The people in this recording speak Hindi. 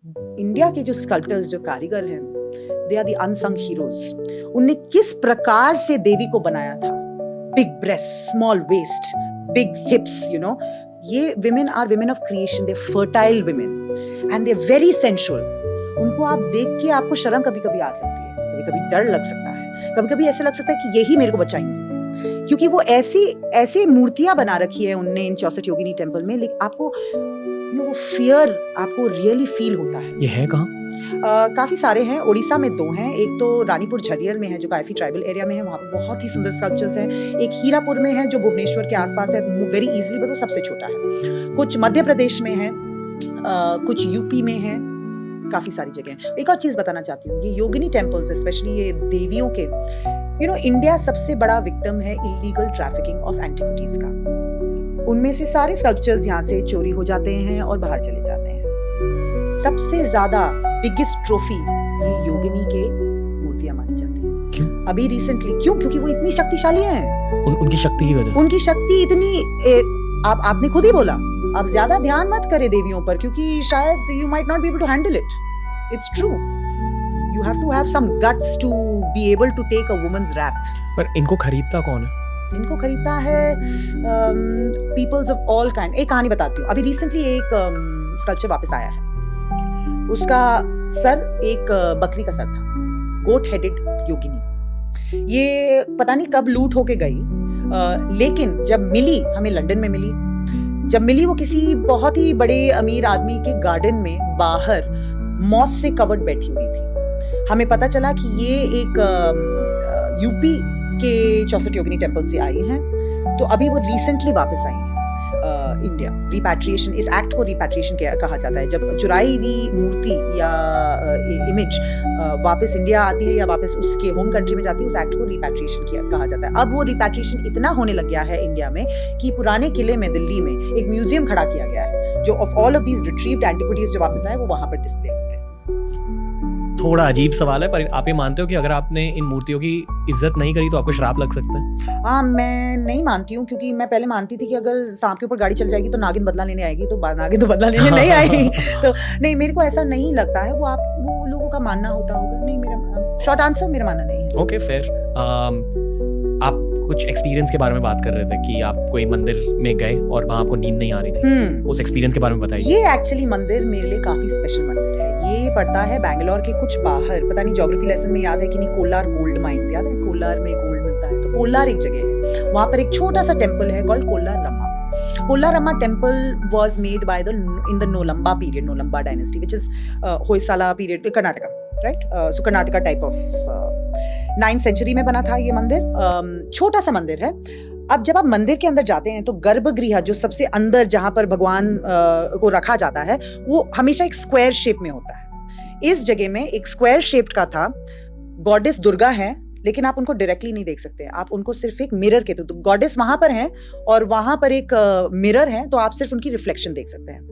इंडिया के जो स्कल्प्टर्स, जो कारीगर हैं, they are the unsung heroes. उनने किस प्रकार से देवी को बनाया था, big breast, small waist, big hips, ये women are women of creation, they fertile women and they very sensual. उनको आप देख के आपको शर्म कभी कभी आ सकती है, कभी कभी डर लग सकता है, कभी कभी ऐसे लग सकता है कि यही मेरे को बचाएंगे, क्योंकि वो ऐसी मूर्तियां बना रखी है उनने इन 64 योगिनी टेम्पल में। लेकिन आपको वो फियर आपको रियली फील होता है। ये है कहाँ? काफी सारे हैं। उड़ीसा में 2 हैं। एक तो रानीपुर झरियर में है, जो काफी ट्राइबल एरिया में है, वहाँ पे बहुत ही सुंदर स्कल्पचर्स हैं। एक हीरापुर में है, जो भुवनेश्वर के आसपास है, वेरी इजीली, बट वो सबसे छोटा है। कुछ मध्य प्रदेश में है, कुछ यूपी में है, काफी सारी जगह। एक और चीज बताना चाहती हूँ, ये योगिनी टेम्पल्स, स्पेशली ये देवियों के, इंडिया सबसे बड़ा विक्टिम है इलीगल ट्रैफिकिंग ऑफ एंटिक्विटीज का। उनमें से सारे स्कल्पचर्स यहाँ से चोरी हो जाते हैं और बाहर चले जाते हैं। सबसे ज्यादा बिगेस्ट ट्रॉफी ये योगिनी के मूर्तियां मानी जाती हैं। क्यों? अभी रिसेंटली क्योंकि वो इतनी शक्तिशाली हैं। उनकी शक्ति की वजह। उनकी शक्ति इतनी, आपने खुद ही बोला, आप ज्यादा ध्यान मत करें देवियों पर, क्योंकि शायद you might not be able to handle it. It's true, you have to have some guts to be able to take a woman's wrath. पर इनको खरीदता कौन है? इनको खरीदता है peoples of all kind। एक कहानी बताती हूँ। अभी रिसेंटली एक स्कल्पचर वापस आया है। उसका सर एक बकरी का सर था, गोट हेडेड योगिनी। ये पता नहीं कब लूट होके गई, लेकिन जब मिली, हमें लंदन में मिली। जब मिली, वो किसी बहुत ही बड़े अमीर आदमी के गार्डन में बाहर मॉस से कवर्ड बैठी हुई थी। हमें पता चला कि ये एक यूपी के 64 योगिनी टेम्पल से आई हैं। तो अभी वो रिसेंटली वापस आई हैं इंडिया। रिपैट्रिएशन, इस एक्ट को रिपैट्रिएशन कहा जाता है। जब चुराई हुई मूर्ति या इमेज वापस इंडिया आती है या वापस उसके होम कंट्री में जाती है, उस एक्ट को रिपैट्रिएशन कहा जाता है। अब वो रिपैट्रिएशन इतना होने लग गया है इंडिया में कि पुराने किले में, दिल्ली में, एक म्यूजियम खड़ा किया गया है, जो of all of these retrieved antiquities जो वापस आए, वो वहां पर डिस्प्ले होते हैं। थोड़ा अजीब सवाल है, पर आप ये मानते हो कि अगर आपने इन मूर्तियों की इज्जत नहीं करी तो आपको श्राप लग सकता है? हाँ, मैं नहीं मानती हूँ, क्योंकि मैं पहले मानती थी कि अगर सांप के ऊपर गाड़ी चल जाएगी तो नागिन बदला लेने आएगी, तो नागिन तो बदला लेने नहीं आएगी। तो नहीं, मेरे को ऐसा नहीं लगता है। वो लोगों का मानना होता होगा। नहीं, मेरा शॉर्ट आंसर, मेरा मानना नहीं है। ओके, फिर आप कुछ एक्सपीरियंस के बारे में बात कर रहे थे कि आप कोई मंदिर में गए और वहाँ आपको नींद नहीं आ रही थी। उस एक्सपीरियंस के बारे में बताइए। ये एक्चुअली मंदिर मेरे लिए काफी स्पेशल मंदिर है। ये पड़ता है बैंगलोर के कुछ बाहर, पता नहीं ज्योग्राफी लेसन में याद है कि नहीं, कोलार गोल्ड माइंस याद है? कोलार में गोल्ड मिलता है, तो कोलार एक जगह है, वहाँ पर एक छोटा सा टेम्पल है called Kolaramma. Kolaramma temple was made by in the Nolamba period, Nolamba dynasty, which is Hoysala period, Karnataka, right? So Karnataka type of 9th century में बना था ये मंदिर। छोटा सा मंदिर है। अब जब आप मंदिर के अंदर जाते हैं तो गर्भगृह, जो सबसे अंदर जहां पर भगवान को रखा जाता है, वो हमेशा एक स्क्वायर शेप में होता है। इस जगह में एक स्क्वायर शेप का था। गॉडेस दुर्गा है, लेकिन आप उनको डायरेक्टली नहीं देख सकते। आप उनको सिर्फ एक मिरर के, तो गॉडेस वहां पर हैं और वहां पर एक मिरर है, तो आप सिर्फ उनकी रिफ्लेक्शन देख सकते हैं।